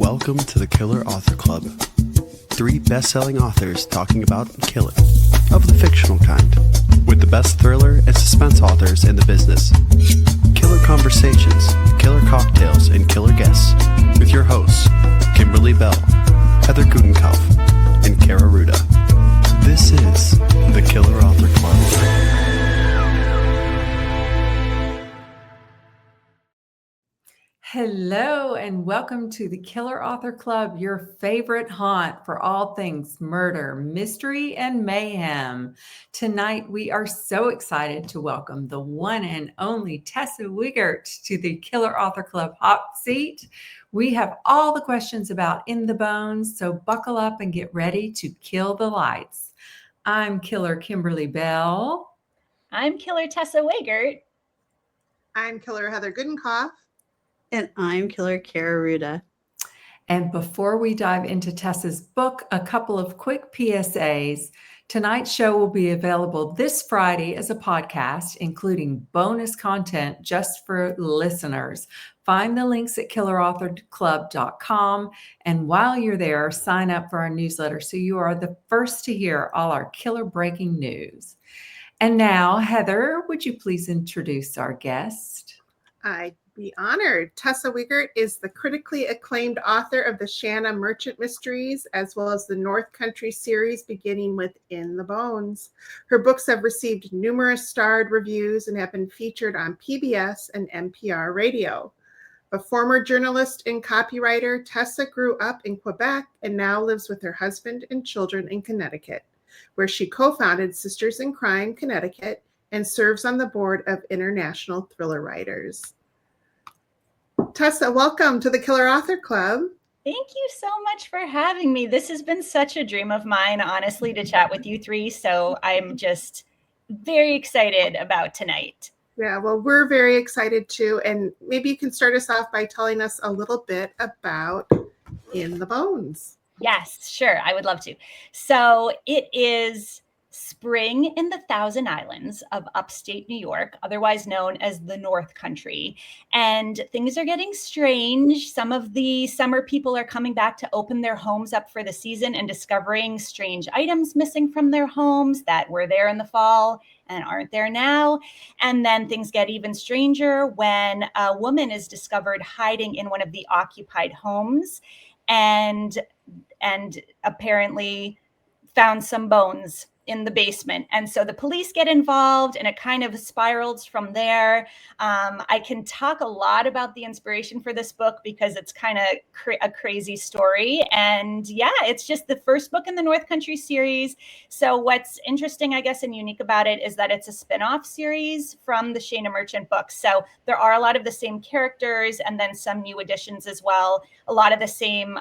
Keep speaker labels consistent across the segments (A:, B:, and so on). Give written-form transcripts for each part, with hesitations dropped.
A: Welcome to the Killer Author Club. 3 best-selling authors talking about killing, of the fictional kind, with the best thriller and suspense authors in the business. Killer conversations, killer cocktails, and killer guests, with your hosts, Kimberly Bell, Heather Gutenkopf, and Kara Ruda. This is the Killer Author Club.
B: Hello and welcome to the Killer Author Club, your favorite haunt for all things murder, mystery, and mayhem. Tonight, we are so excited to welcome the one and only Tessa Wegert to the Killer Author Club hot seat. We have all the questions about In the Bones, so buckle up and get ready to kill the lights. I'm Killer Kimberly Bell.
C: I'm Killer Tessa Wegert.
D: I'm Killer Heather Gutenkopf.
E: And I'm Killer Kara Ruda.
B: And before we dive into Tessa's book, a couple of quick PSAs. Tonight's show will be available this Friday as a podcast, including bonus content just for listeners. Find the links at killerauthorclub.com. And while you're there, sign up for our newsletter so you are the first to hear all our killer breaking news. And now, Heather, would you please introduce our guest?
D: I'd be honored. Tessa Wegert is the critically acclaimed author of the Shanna Merchant Mysteries, as well as the North Country series, beginning with In the Bones. Her books have received numerous starred reviews and have been featured on PBS and NPR radio. A former journalist and copywriter, Tessa grew up in Quebec and now lives with her husband and children in Connecticut, where she co-founded Sisters in Crime Connecticut and serves on the board of International Thriller Writers. Tessa, welcome to the Killer Author Club.
C: Thank you so much for having me. This has been such a dream of mine, honestly, to chat with you three. So I'm just very excited about tonight.
D: Yeah, well, we're very excited too. And maybe you can start us off by telling us a little bit about In the Bones.
C: Yes, sure. I would love to. So it is spring in the Thousand Islands of upstate New York, otherwise known as the North Country. And things are getting strange. Some of the summer people are coming back to open their homes up for the season and discovering strange items missing from their homes that were there in the fall and aren't there now. And then things get even stranger when a woman is discovered hiding in one of the occupied homes and apparently found some bones in the basement. And so the police get involved and it kind of spirals from there. I can talk a lot about the inspiration for this book because it's kind of a crazy story. And yeah, it's just the first book in the North Country series. So what's interesting, I guess, and unique about it is that it's a spin-off series from the Shanna Merchant books. So there are a lot of the same characters and then some new additions as well. A lot of the same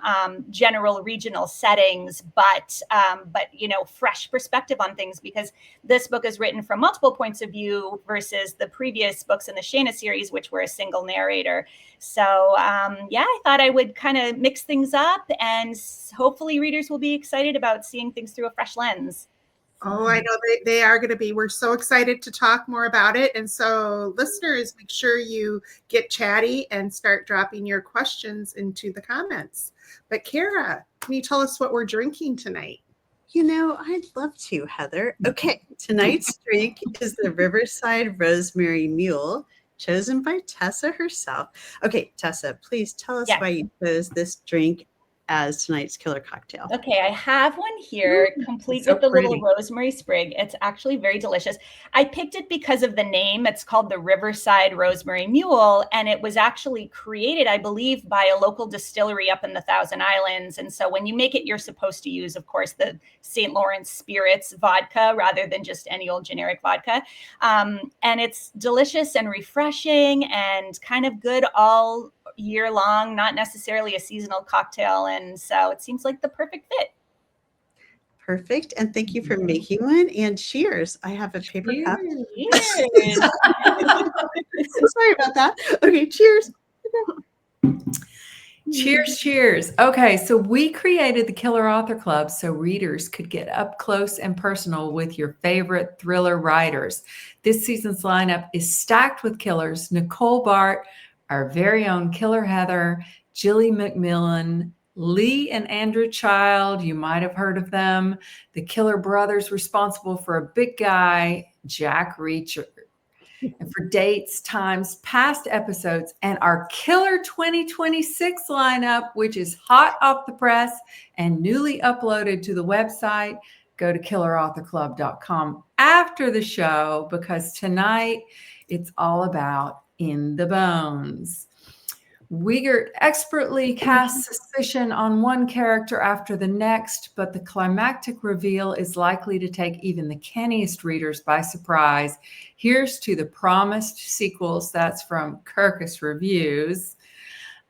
C: general regional settings, but you know, fresh perspective on things, because this book is written from multiple points of view versus the previous books in the Shanna series, which were a single narrator. So yeah, I thought I would kind of mix things up and hopefully readers will be excited about seeing things through a fresh lens.
D: Oh, I know they are going to be. We're so excited to talk more about it. And so listeners, make sure you get chatty and start dropping your questions into the comments. But Kara, can you tell us what we're drinking tonight?
E: You know, I'd love to, Heather. Okay, tonight's drink is the Riverside Rosemary Mule, chosen by Tessa herself. Okay, Tessa, please tell us why you chose this drink as tonight's killer cocktail.
C: Okay, I have one here, complete with the little rosemary sprig. It's actually very delicious. I picked it because of the name. It's called the Riverside Rosemary Mule, and it was actually created, I believe, by a local distillery up in the Thousand Islands. And so when you make it, you're supposed to use, of course, the St. Lawrence Spirits vodka rather than just any old generic vodka. And it's delicious and refreshing and kind of good all year long, not necessarily a seasonal cocktail. And so it seems like the perfect fit.
E: Perfect. And thank you for making one. And cheers. I have a paper cup.
C: Cheers.
E: Sorry about that. Okay, cheers.
B: Cheers, cheers. Okay, so we created the Killer Author Club so readers could get up close and personal with your favorite thriller writers. This season's lineup is stacked with killers. Nicole Bart, our very own Killer Heather, Jilly McMillan, Lee and Andrew Child, you might have heard of them. The Killer brothers responsible for a big guy, Jack Reacher. And for dates, times, past episodes, and our Killer 2026 lineup, which is hot off the press and newly uploaded to the website, go to killerauthorclub.com after the show, because tonight it's all about In the Bones. Wegert expertly casts suspicion on one character after the next, but the climactic reveal is likely to take even the canniest readers by surprise. Here's to the promised sequels. That's from Kirkus Reviews.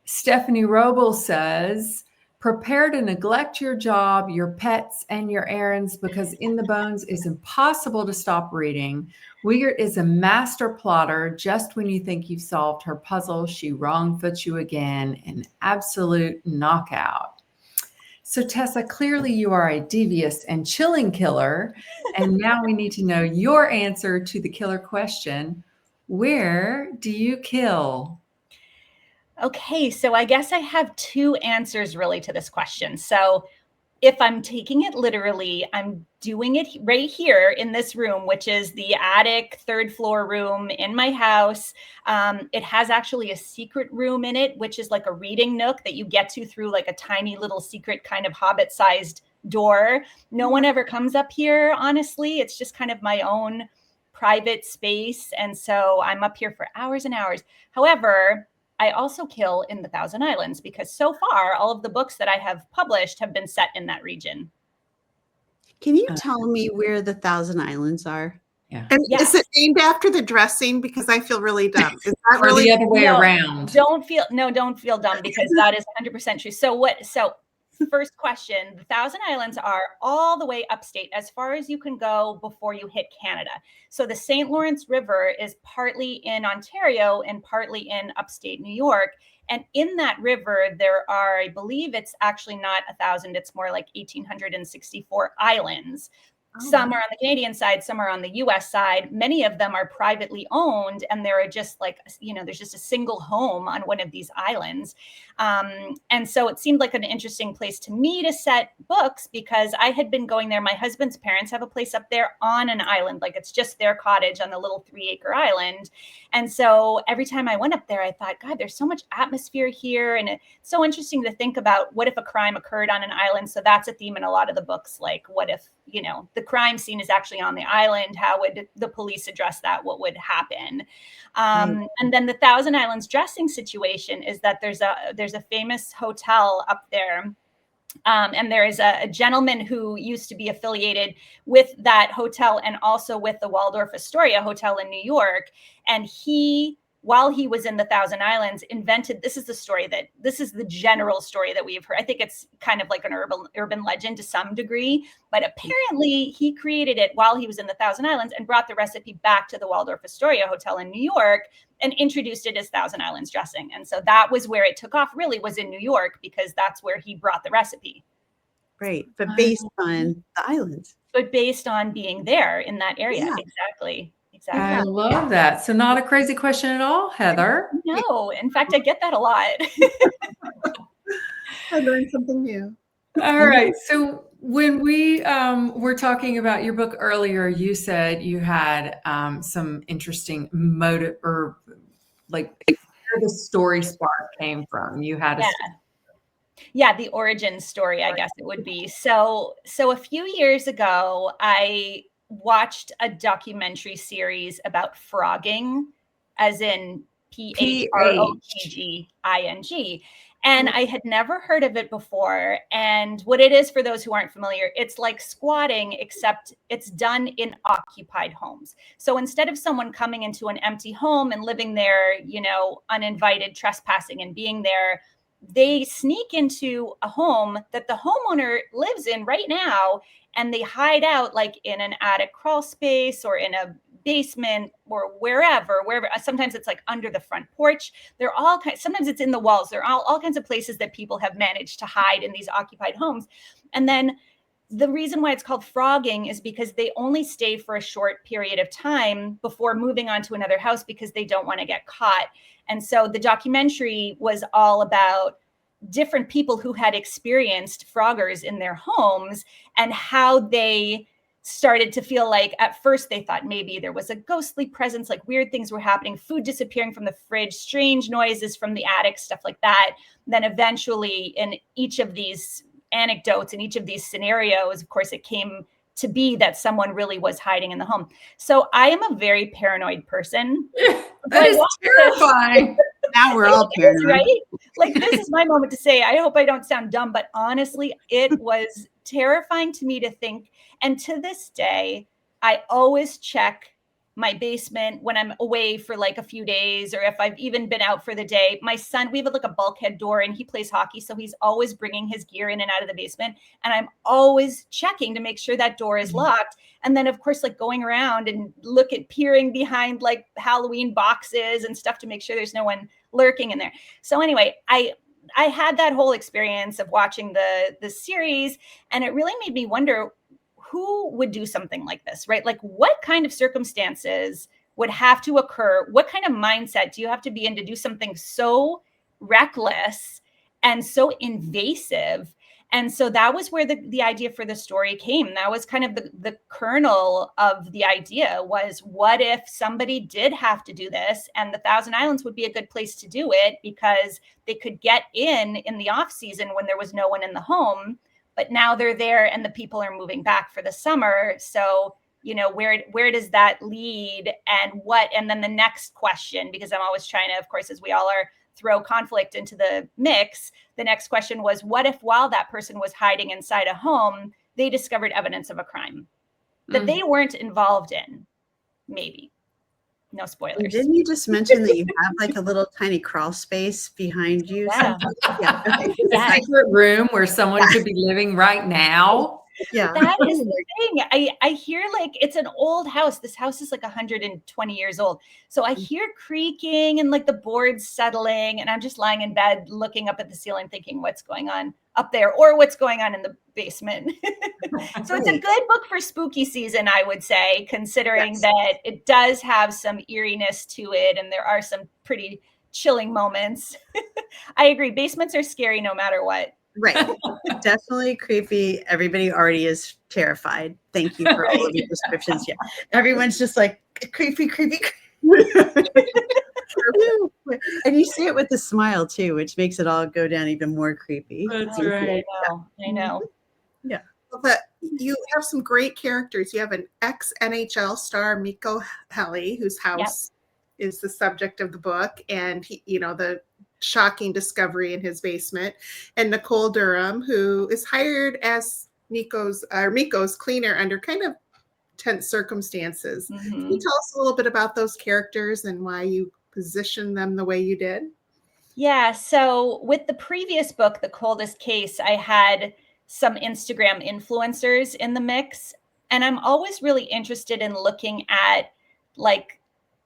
B: Stephanie Wrobel says, prepare to neglect your job, your pets, and your errands, because In the Bones is impossible to stop reading. Wegert is a master plotter. Just when you think you've solved her puzzle, she wrongfoots you again. An absolute knockout. So Tessa, clearly you are a devious and chilling killer. And now we need to know your answer to the killer question. Where do you kill?
C: Okay, so I guess I have two answers really to this question. So if I'm taking it literally, I'm doing it right here in this room, which is the attic, third floor room in my house. It has actually a secret room in it, which is like a reading nook that you get to through like a tiny little secret kind of hobbit-sized door. No one ever comes up here, honestly. It's just kind of my own private space. And so I'm up here for hours and hours. However, I also kill in the Thousand Islands, because so far all of the books that I have published have been set in that region.
E: Can you tell me where the Thousand Islands are?
B: Yeah.
D: And
C: Yes.
D: is it named after the dressing? Because I feel really dumb. Is that
B: Or
D: really
B: the other way
C: No,
B: around?
C: Don't feel dumb, because that is 100% true. So first question, the Thousand Islands are all the way upstate, as far as you can go before you hit Canada. So the St. Lawrence River is partly in Ontario and partly in upstate New York. And in that river, there are, I believe it's actually not 1,000, it's more like 1,864 islands. Some are on the Canadian side, some are on the US side. Many of them are privately owned, and there are just like, there's just a single home on one of these islands. And so it seemed like an interesting place to me to set books, because I had been going there. My husband's parents have a place up there on an island, like it's just their cottage on the little 3-acre island. And so every time I went up there, I thought, God, there's so much atmosphere here. And it's so interesting to think about, what if a crime occurred on an island? So that's a theme in a lot of the books. Like, what if, the crime scene is actually on the island? How would the police address that? What would happen? And then the Thousand Islands dressing situation is that there's a famous hotel up there. And there is a gentleman who used to be affiliated with that hotel and also with the Waldorf Astoria Hotel in New York. And he, while he was in the Thousand Islands, invented, this is the general story that we've heard. I think it's kind of like an urban legend to some degree, but apparently he created it while he was in the Thousand Islands and brought the recipe back to the Waldorf Astoria Hotel in New York and introduced it as Thousand Islands dressing. And so that was where it took off, really, was in New York, because that's where he brought the recipe.
E: Right, but based on the islands.
C: But based on being there in that area.
E: Yeah.
C: Exactly.
B: I love that. So not a crazy question at all, Heather.
C: No, in fact, I get that a lot.
D: I learned something new.
B: All right. So when we were talking about your book earlier, you said you had some interesting motive, or like where the story spark came from. You had
C: the origin story, I guess it would be. So a few years ago, I watched a documentary series about frogging, as in PHROGGING. And I had never heard of it before. And what it is, for those who aren't familiar, it's like squatting, except it's done in occupied homes. So instead of someone coming into an empty home and living there, uninvited, trespassing and being there, they sneak into a home that the homeowner lives in right now, and they hide out, like in an attic crawl space or in a basement or wherever. Sometimes it's like under the front porch. They're all kinds. Sometimes it's in the walls. There are all kinds of places that people have managed to hide in these occupied homes. And then the reason why it's called frogging is because they only stay for a short period of time before moving on to another house, because they don't want to get caught. And so the documentary was all about different people who had experienced froggers in their homes and how they started to feel like at first they thought maybe there was a ghostly presence, like weird things were happening, food disappearing from the fridge, strange noises from the attic, stuff like that. Then eventually in each of these anecdotes, in each of these scenarios, of course, it came to be that someone really was hiding in the home. So I am a very paranoid person.
B: That is terrifying.
E: Now we're all paranoid.
C: Right? Like, this is my moment to say, I hope I don't sound dumb, but honestly, it was terrifying to me to think. And to this day, I always check my basement when I'm away for like a few days, or if I've even been out for the day. My son, we have like a bulkhead door and he plays hockey. So he's always bringing his gear in and out of the basement. And I'm always checking to make sure that door is locked. And then of course, like going around and peering behind like Halloween boxes and stuff to make sure there's no one lurking in there. So anyway, I had that whole experience of watching the series, and it really made me wonder who would do something like this, right? Like, what kind of circumstances would have to occur? What kind of mindset do you have to be in to do something so reckless and so invasive? And so that was where the idea for the story came. That was kind of the kernel of the idea, was what if somebody did have to do this, and the Thousand Islands would be a good place to do it because they could get in the off season when there was no one in the home. But now they're there and the people are moving back for the summer. So, you know, where does that lead, and then the next question, because I'm always trying to, of course, as we all are, throw conflict into the mix. The next question was, what if while that person was hiding inside a home, they discovered evidence of a crime that they weren't involved in? Maybe. No spoilers.
E: And didn't you just mention that you have like a little tiny crawl space behind you?
C: Yeah.
E: Yeah. Okay.
B: A secret room where someone could be living right now.
E: Yeah.
C: That is the thing. I hear, like, it's an old house. This house is like 120 years old. So I hear creaking and like the boards settling, and I'm just lying in bed looking up at the ceiling thinking what's going on up there or what's going on in the basement. So it's a good book for spooky season, I would say, considering that it does have some eeriness to it and there are some pretty chilling moments. I agree. Basements are scary no matter what.
E: Right. Definitely creepy. Everybody already is terrified. Thank you for all of your descriptions. Yeah. Everyone's just like creepy. And you see it with the smile too, which makes it all go down even more creepy.
B: That's right.
C: I know.
E: Yeah.
D: But you have some great characters. You have an ex-NHL star, Mikko Heli, whose house is the subject of the book, and he, you know, the shocking discovery in his basement, and Nicole Durham, who is hired as Mikko's cleaner under kind of tense circumstances. Can you tell us a little bit about those characters and why you positioned them the way you did?
C: Yeah. So with the previous book, The Coldest Case, I had some Instagram influencers in the mix, and I'm always really interested in looking at like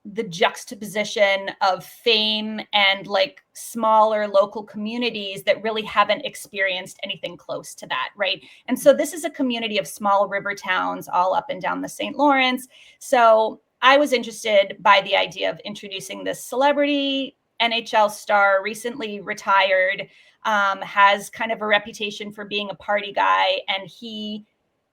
C: the juxtaposition of fame and like smaller local communities that really haven't experienced anything close to that, right? And so this is a community of small river towns all up and down the St. Lawrence. So I was interested by the idea of introducing this celebrity NHL star, recently retired, has kind of a reputation for being a party guy, and he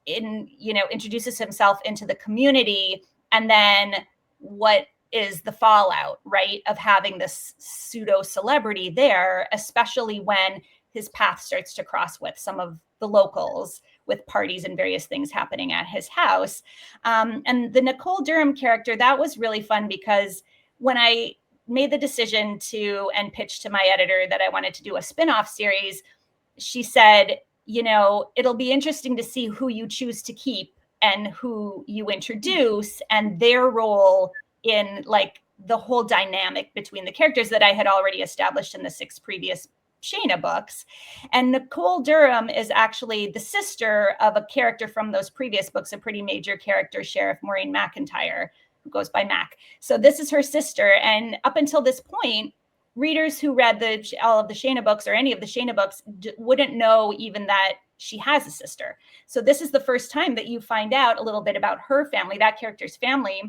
C: introduces himself into the community, and then what is the fallout, right, of having this pseudo celebrity there, especially when his path starts to cross with some of the locals with parties and various things happening at his house. And the Nicole Durham character, that was really fun because when I made the decision and pitched to my editor that I wanted to do a spin-off series, she said, you know, it'll be interesting to see who you choose to keep and who you introduce and their role in like the whole dynamic between the characters that I had already established in the 6 previous Shayna books. And Nicole Durham is actually the sister of a character from those previous books, a pretty major character, Sheriff Maureen McIntyre, who goes by Mac. So this is her sister. And up until this point, readers who read all of the Shayna books or any of the Shayna books wouldn't know even that she has a sister. So this is the first time that you find out a little bit about her family, that character's family.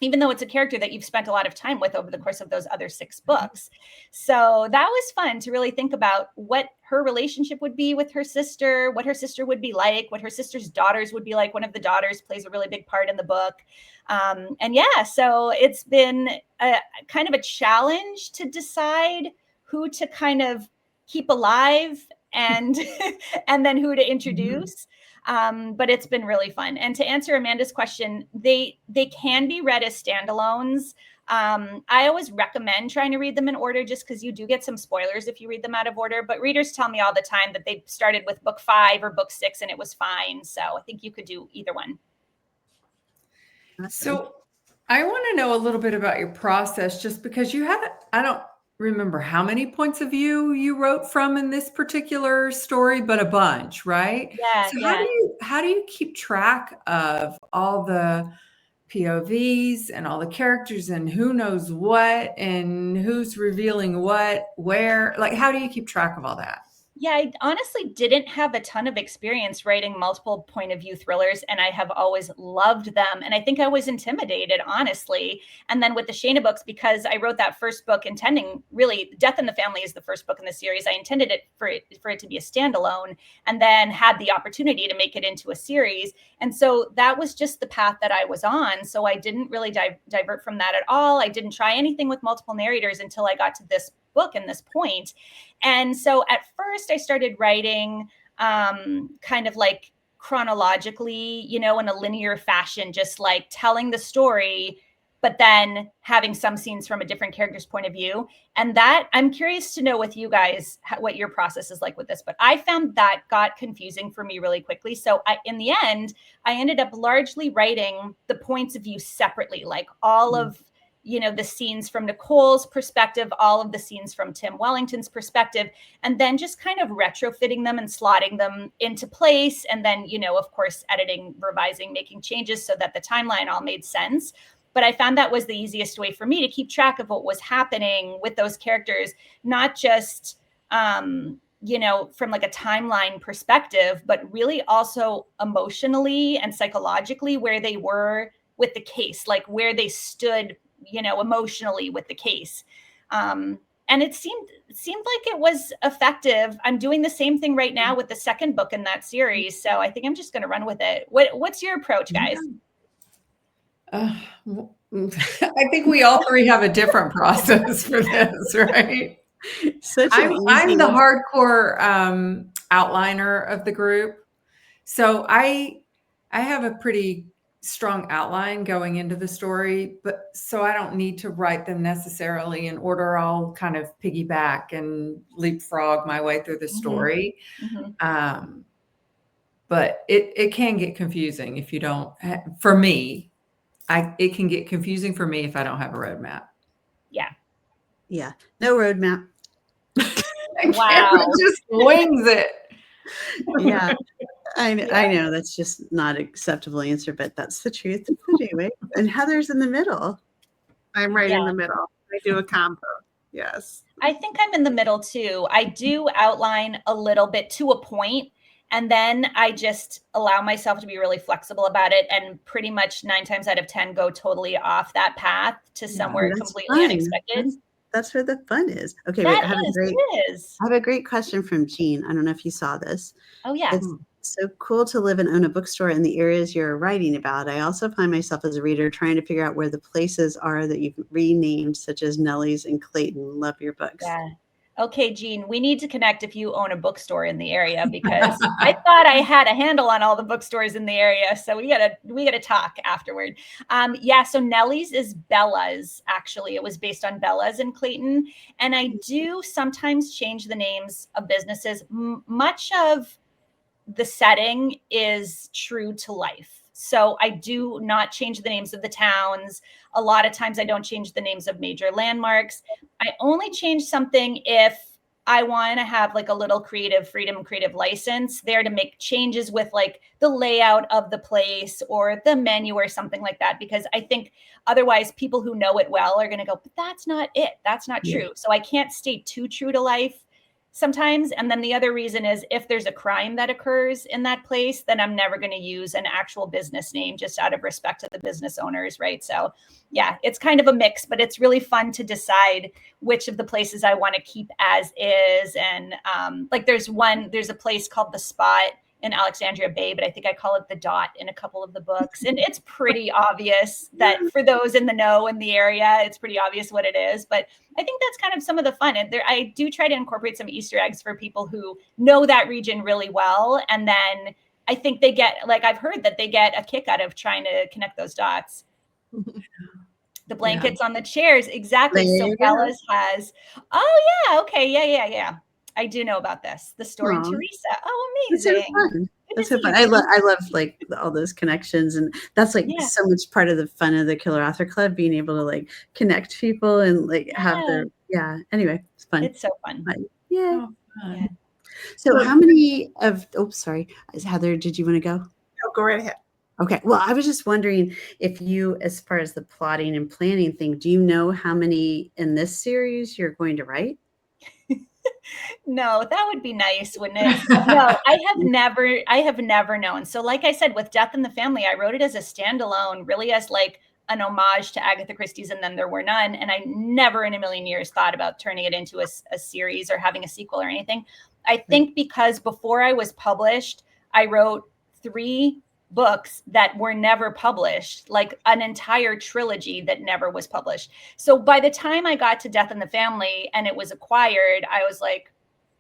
C: even though it's a character that you've spent a lot of time with over the course of those other 6 books. So that was fun to really think about what her relationship would be with her sister, what her sister would be like, what her sister's daughters would be like. One of the daughters plays a really big part in the book. And yeah, so it's been a kind of a challenge to decide who to kind of keep alive and and then who to introduce. But it's been really fun. And to answer Amanda's question, they can be read as standalones. I always recommend trying to read them in order just because you do get some spoilers if you read them out of order. But readers tell me all the time that they started with book 5 or book 6 and it was fine. So I think you could do either one.
B: So I want to know a little bit about your process, just because you have, I don't remember how many points of view you wrote from in this particular story, but a bunch, right?
C: Yeah.
B: So how do you keep track of all the POVs and all the characters and who knows what and who's revealing what, where? Like, how do you keep track of all that?
C: Yeah, I honestly didn't have a ton of experience writing multiple point of view thrillers, and I have always loved them. And I think I was intimidated, honestly. And then with the Shayna books, because I wrote that first book intending, really, Death in the Family is the first book in the series. I intended it for it to be a standalone, and then had the opportunity to make it into a series. And so that was just the path that I was on. So I didn't really divert from that at all. I didn't try anything with multiple narrators until I got to this book and this point. And so at first I started writing kind of like chronologically, you know, in a linear fashion, just like telling the story, but then having some scenes from a different character's point of view. And that, I'm curious to know with you guys what your process is like with this, but I found that got confusing for me really quickly. So in the end, I ended up largely writing the points of view separately, like all of, you know, the scenes from Nicole's perspective, all of the scenes from Tim Wellington's perspective, and then just kind of retrofitting them and slotting them into place. And then, you know, of course, editing, revising, making changes so that the timeline all made sense. But I found that was the easiest way for me to keep track of what was happening with those characters, not just, you know, from like a timeline perspective, but really also emotionally and psychologically where they were with the case, like where they stood, you know, emotionally with the case. And it seemed like it was effective. I'm doing the same thing right now with the second book in that series. So I think I'm just going to run with it. What's your approach, guys?
B: I think we all three have a different process for this, right? I'm the hardcore outliner of the group. So I have a pretty strong outline going into the story, but so I don't need to write them necessarily in order. I'll kind of piggyback and leapfrog my way through the story. Mm-hmm. But it can get confusing if you don't, for me, it can get confusing for me if I don't have a roadmap.
C: Yeah.
E: Yeah. No roadmap.
C: Wow.
B: Just wings it.
E: Yeah. I know that's just not an acceptable answer, but that's the truth. Anyway, and Heather's in the middle.
D: I'm right in the middle. I do a combo. Yes.
C: I think I'm in the middle too. I do outline a little bit to a point, and then I just allow myself to be really flexible about it, and pretty much 9 times out of 10 go totally off that path to somewhere completely unexpected.
E: That's where the fun is. Okay,
C: I
E: have a great question from Jean. I don't know if you saw this.
C: Oh, yeah.
E: It's so cool to live and own a bookstore in the areas you're writing about. I also find myself as a reader trying to figure out where the places are that you've renamed, such as Nellie's and Clayton. Love your books.
C: Yeah. Okay, Jean, we need to connect if you own a bookstore in the area, because I thought I had a handle on all the bookstores in the area. So we gotta talk afterward. Yeah, so Nellie's is Bella's, actually. It was based on Bella's in Clayton. And I do sometimes change the names of businesses. Much of the setting is true to life. So I do not change the names of the towns. A lot of times I don't change the names of major landmarks. I only change something if I want to have like a little creative license there to make changes with like the layout of the place or the menu or something like that, because I think otherwise people who know it well are going to go, but that's not it. That's not true. So I can't stay too true to life. sometimes. And then the other reason is if there's a crime that occurs in that place, then I'm never going to use an actual business name just out of respect to the business owners, right? So yeah, it's kind of a mix, but it's really fun to decide which of the places I want to keep as is. And like there's a place called The Spot in Alexandria Bay, but I think I call it The Dot in a couple of the books. And it's pretty obvious that for those in the know in the area, it's pretty obvious what it is. But I think that's kind of some of the fun. And I do try to incorporate some Easter eggs for people who know that region really well. And then I think they get, like I've heard that they get a kick out of trying to connect those dots. The blankets on the chairs. Exactly. So Bella's has, oh yeah. Okay. Yeah. I do know about this. The story, Teresa. Oh, amazing.
E: That's so fun. That's so fun. I love like all those connections, and that's like so much part of the fun of the Killer Author Club, being able to like connect people and like have their Anyway, it's fun.
C: It's so fun.
E: Yeah. So how many of? Oh, sorry, Heather. Did you want to go?
D: No, go right ahead.
E: Okay. Well, I was just wondering if you, as far as the plotting and planning thing, do you know how many in this series you're going to write?
C: No, that would be nice, wouldn't it? No, I have never known. So like I said, with Death in the Family, I wrote it as a standalone, really as like an homage to Agatha Christie's And Then There Were None. And I never in a million years thought about turning it into a series or having a sequel or anything. I think because before I was published, I wrote 3 books that were never published, like an entire trilogy that never was published. So by the time I got to Death in the Family and it was acquired, I was like,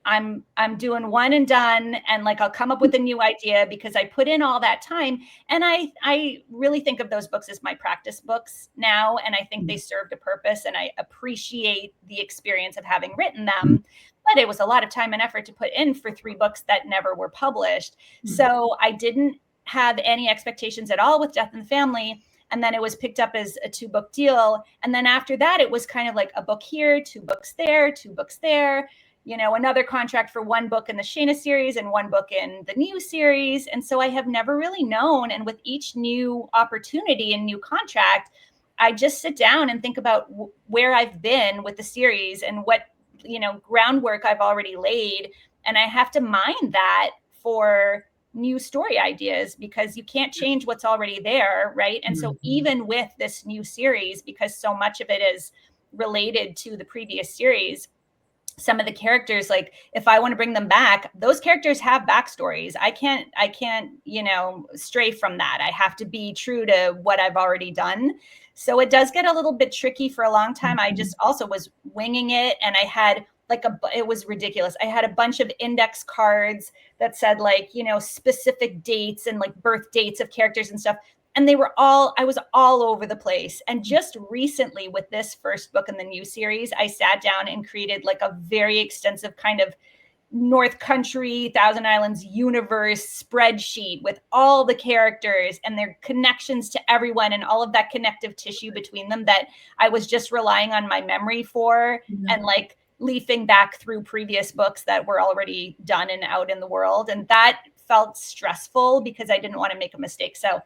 C: I'm doing one and done. And like, I'll come up with a new idea because I put in all that time. And I really think of those books as my practice books now. And I think they served a purpose, and I appreciate the experience of having written them. But it was a lot of time and effort to put in for 3 books that never were published. So I didn't have any expectations at all with Death in the Family. And then it was picked up as a 2-book deal. And then after that, it was kind of like a book here, 2 books there, 2 books there, another contract for 1 book in the Shayna series and 1 book in the new series. And so I have never really known. And with each new opportunity and new contract, I just sit down and think about where I've been with the series and what, groundwork I've already laid. And I have to mine that for new story ideas, because you can't change what's already there, right? And so even with this new series, because so much of it is related to the previous series, some of the characters, like if I want to bring them back, those characters have backstories. I can't, stray from that. I have to be true to what I've already done. So it does get a little bit tricky. For a long time, I just also was winging it, and I had it was ridiculous. I had a bunch of index cards that said specific dates and like birth dates of characters and stuff. And I was all over the place. And just recently with this first book in the new series, I sat down and created like a very extensive kind of North Country, Thousand Islands universe spreadsheet with all the characters and their connections to everyone and all of that connective tissue between them that I was just relying on my memory for, and like leafing back through previous books that were already done and out in the world. And that felt stressful because I didn't want to make a mistake. So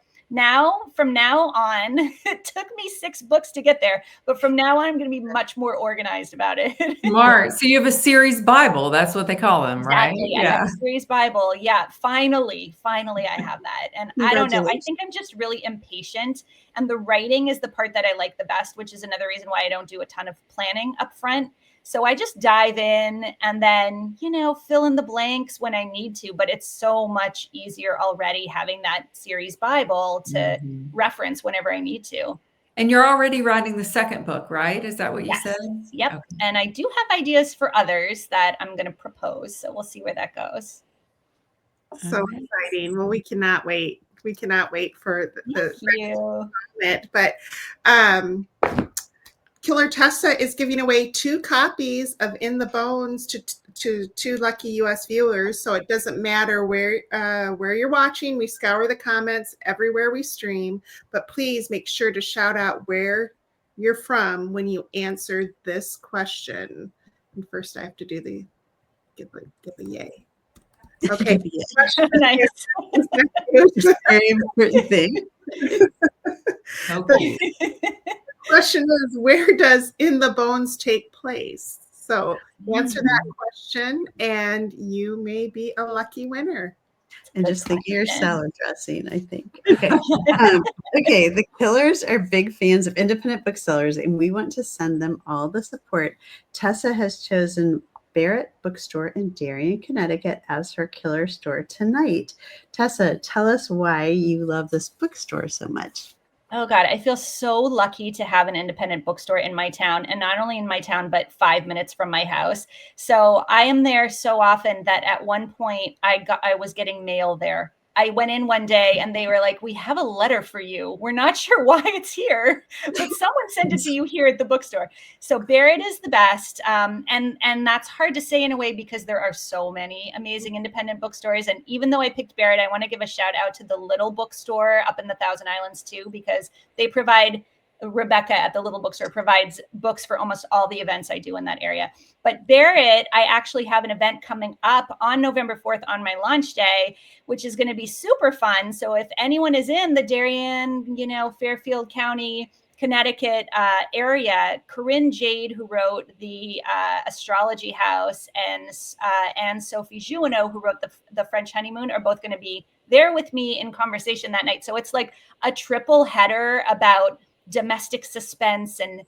C: from now on, it took me 6 books to get there, but from now on, I'm going to be much more organized about it.
B: Smart. So you have a series Bible. That's what they call them,
C: exactly.
B: right?
C: I have a series Bible. Yeah. Finally, I have that. And I don't know. I think I'm just really impatient. And the writing is the part that I like the best, which is another reason why I don't do a ton of planning up front. So I just dive in and then, fill in the blanks when I need to. But it's so much easier already having that series Bible to reference whenever I need to.
B: And you're already writing the 2nd book, right? Is that what you said?
C: Yep.
B: Okay.
C: And I do have ideas for others that I'm going to propose. So we'll see where that goes.
D: So exciting. Well, we cannot wait. We cannot wait for the moment. But Killer Tessa is giving away 2 copies of In the Bones to 2 lucky U.S. viewers. So it doesn't matter where you're watching. We scour the comments everywhere we stream. But please make sure to shout out where you're from when you answer this question. And first, I have to do the give a yay. Okay.
C: Nice.
E: Very important thing.
B: Okay.
D: Question is, where does In the Bones take place? So answer that question and you may be a lucky winner.
E: And just think of your salad dressing, I think. Okay. Okay. The Killers are big fans of independent booksellers, and we want to send them all the support. Tessa has chosen Barrett Bookstore in Darien, Connecticut as her killer store tonight. Tessa, tell us why you love this bookstore so much.
C: Oh God, I feel so lucky to have an independent bookstore in my town, and not only in my town, but 5 minutes from my house. So I am there so often that at one point I was getting mail there. I went in one day and they were like, "We have a letter for you. We're not sure why it's here, but someone sent it to you here at the bookstore." So Barrett is the best, and that's hard to say in a way because there are so many amazing independent bookstores. And even though I picked Barrett, I want to give a shout out to the Little Bookstore up in the Thousand Islands too, because they provide. Rebecca at the Little Bookstore provides books for almost all the events I do in that area. But Barrett, I actually have an event coming up on November 4th on my launch day, which is going to be super fun. So if anyone is in the Darien, Fairfield County, Connecticut area, Corinne Jade, who wrote the Astrology House, and Sophie Jouanneau, who wrote the French Honeymoon, are both going to be there with me in conversation that night. So it's like a triple header about domestic suspense and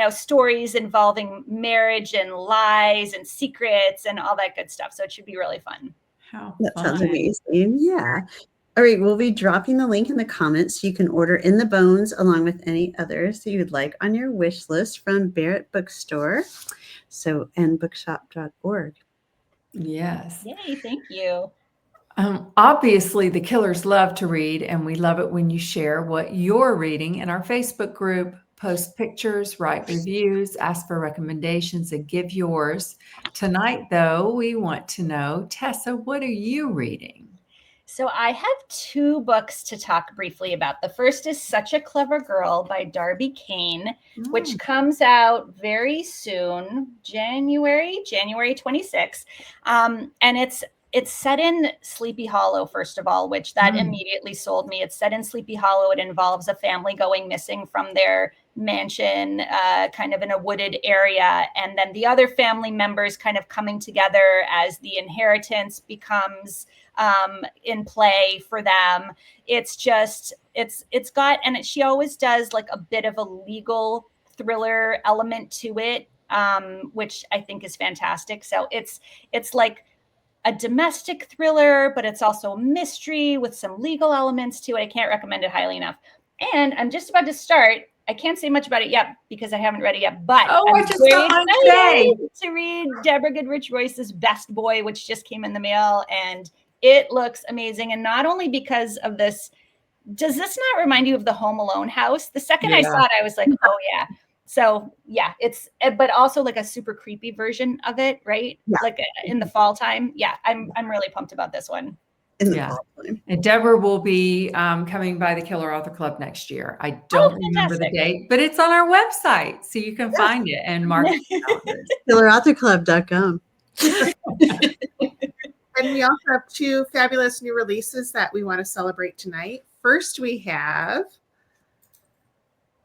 C: stories involving marriage and lies and secrets and all that good stuff. So it should be really fun.
B: How
E: That
B: fun.
E: sounds amazing. Yeah. All right, we'll be dropping the link in the comments so you can order In the Bones along with any others that you would like on your wish list from Barrett Bookstore. So, and bookshop.org.
B: Yes.
C: Yay, thank you.
B: Obviously, the Killers love to read, and we love it when you share what you're reading in our Facebook group. Post pictures, write reviews, ask for recommendations, and give yours. Tonight, though, we want to know, Tessa, what are you reading?
C: So I have two books to talk briefly about. The first is Such a Clever Girl by Darby Kane, which comes out very soon, January 26th. And it's set in Sleepy Hollow, first of all, which that immediately sold me. It's set in Sleepy Hollow. It involves a family going missing from their mansion, kind of in a wooded area. And then the other family members kind of coming together as the inheritance becomes in play for them. It's got, and she always does like a bit of a legal thriller element to it, which I think is fantastic. So it's like a domestic thriller, but it's also a mystery with some legal elements to it. I can't recommend it highly enough. And I'm just about to start. I can't say much about it yet because I haven't read it yet, but
B: I just got mine today
C: to read Deborah Goodrich Royce's Best Boy, which just came in the mail, and it looks amazing. And not only because of this, does this not remind you of the Home Alone house? The second I saw it, I was like, oh yeah. So yeah, but also like a super creepy version of it, right?
E: Yeah.
C: Like in the fall time. Yeah, I'm really pumped about this one.
E: In the fall time.
B: And Deborah will be coming by the Killer Author Club next year. I don't remember the date, but it's on our website, so you can find it and mark it.
E: KillerAuthorClub.com.
D: And we also have two fabulous new releases that we want to celebrate tonight. First, we have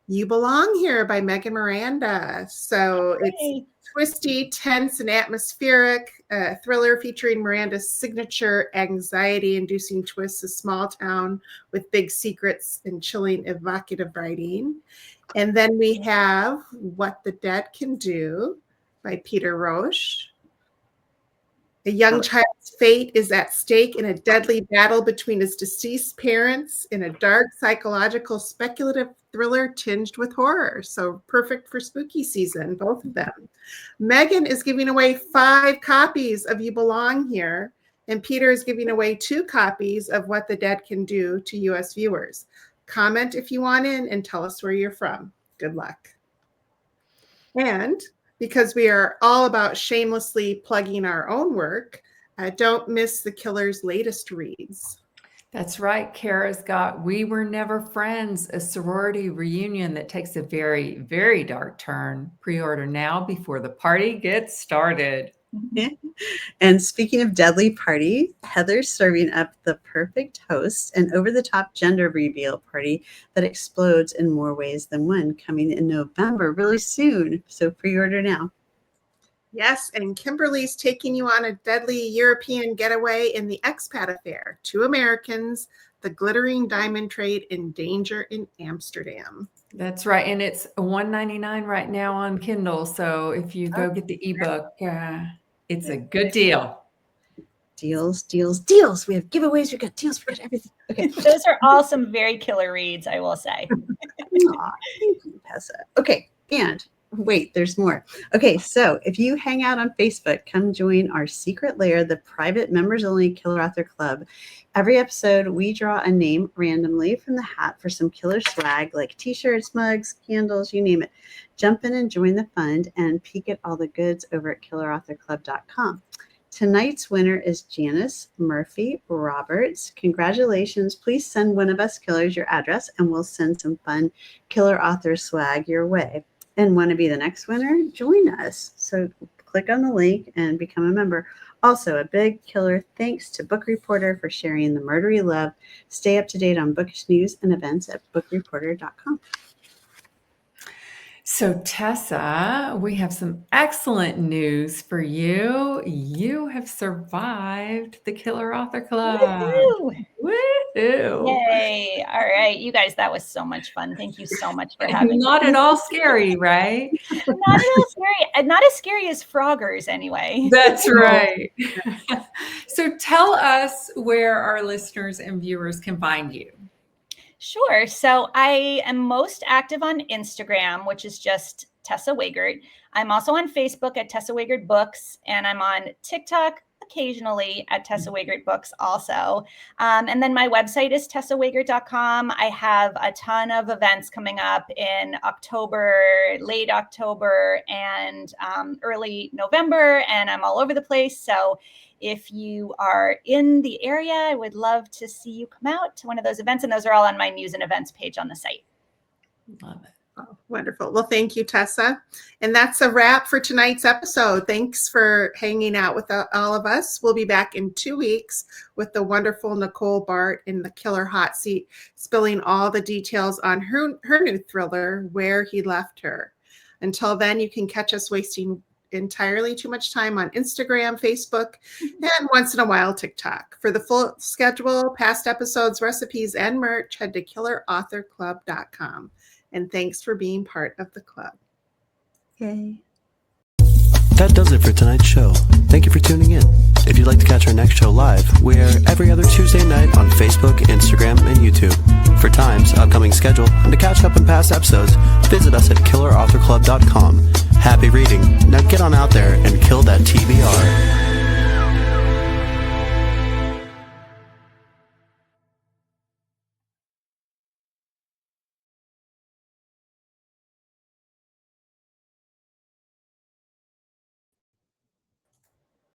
D: You Belong Here by Megan Miranda. So it's twisty, tense, and atmospheric thriller featuring Miranda's signature anxiety-inducing twists, a small town with big secrets and chilling, evocative writing. And then we have What the Dead Can Do by Peter Roche. A young child's fate is at stake in a deadly battle between his deceased parents in a dark, psychological, speculative thriller tinged with horror. So perfect for spooky season, both of them. Megan is giving away 5 copies of You Belong Here, and Peter is giving away 2 copies of What the Dead Can Do to U.S. viewers. Comment if you want in and tell us where you're from. Good luck. And because we are all about shamelessly plugging our own work, don't miss the Killer's latest reads.
B: That's right. Kara's got We Were Never Friends, a sorority reunion that takes a very, very dark turn. Pre-order now before the party gets started.
E: And speaking of deadly party, Heather's serving up the perfect host, an over-the-top gender reveal party that explodes in more ways than one, coming in November really soon. So pre-order now.
D: Yes, and Kimberly's taking you on a deadly European getaway in the expat affair. 2 Americans, the glittering diamond trade in danger in Amsterdam.
B: That's right. And it's $1.99 right now on Kindle. So if you go get the ebook, it's a good deal.
E: Deals, deals, deals. We have giveaways. We got deals. We got everything. Okay.
C: Those are all some very killer reads, I will say.
E: Aw, thank you, Tessa. Okay. And wait, there's more. Okay. So if you hang out on Facebook, come join our secret lair, the private members only Killer Author Club. Every episode, we draw a name randomly from the hat for some killer swag like t-shirts, mugs, candles, you name it. Jump in and join the fun and peek at all the goods over at killerauthorclub.com. Tonight's winner is Janice Murphy Roberts. Congratulations. Please send one of us killers your address and we'll send some fun killer author swag your way. And want to be the next winner? Join us. So click on the link and become a member. Also, a big killer thanks to Book Reporter for sharing the murdery love. Stay up to date on bookish news and events at bookreporter.com.
B: So, Tessa, we have some excellent news for you. You have survived the Killer Author Club.
C: Woohoo!
B: Woohoo!
C: Yay. All right. You guys, that was so much fun. Thank you so much for having me.
B: Not at all scary, right?
C: Not at all scary. Not as scary as Froggers, anyway.
B: That's right. So tell us where our listeners and viewers can find you.
C: Sure. So I am most active on Instagram, which is just Tessa Wegert. I'm also on Facebook at Tessa Wegert Books, and I'm on TikTok occasionally at Tessa Wegert Books also. And then my website is tessawegert.com. I have a ton of events coming up in October, late October, and early November, and I'm all over the place. So if you are in the area, I would love to see you come out to one of those events. And those are all on my news and events page on the site.
B: Love it.
D: Oh, wonderful. Well, thank you, Tessa. And that's a wrap for tonight's episode. Thanks for hanging out with all of us. We'll be back in 2 weeks with the wonderful Nicole Bart in the Killer Hot Seat, spilling all the details on her new thriller, Where He Left Her. Until then, you can catch us wasting entirely too much time on Instagram, Facebook, and once in a while TikTok. For the full schedule, past episodes, recipes, and merch, head to killerauthorclub.com. And thanks for being part of the club.
E: Yay.
A: That does it for tonight's show. Thank you for tuning in. If you'd like to catch our next show live, we're every other Tuesday night on Facebook, Instagram, and YouTube. For times, upcoming schedule, and to catch up on past episodes, visit us at killerauthorclub.com. Happy reading. Now get on out there and kill that TBR.